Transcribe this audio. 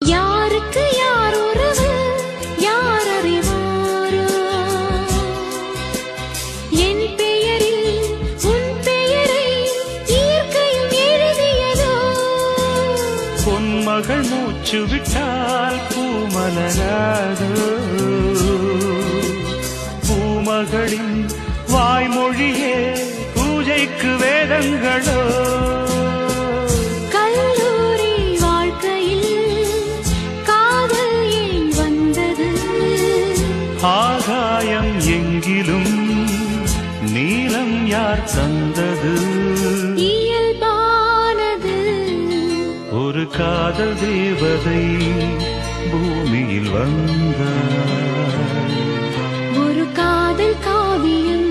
யாருக்கு யார் உறவு யார் அறிவாரோ என் பெயரில் உன் பெயரை இயற்கையும் எழுதியதோ பொன்மகள் மூச்சு விட்டால் பூமலராதோ பூமகளின் வாய்மொழியே பூஜைக்கு வேதங்களோ கல்லூரி வாழ்க்கையில் காதல் ஏன் வந்தது ஆகாயம் எங்கிலும் நீலம் யார் தந்தது இயல்பானது ஒரு காதல் தேவதை பூமியில் வந்தார் ஒரு காதல் காவியம்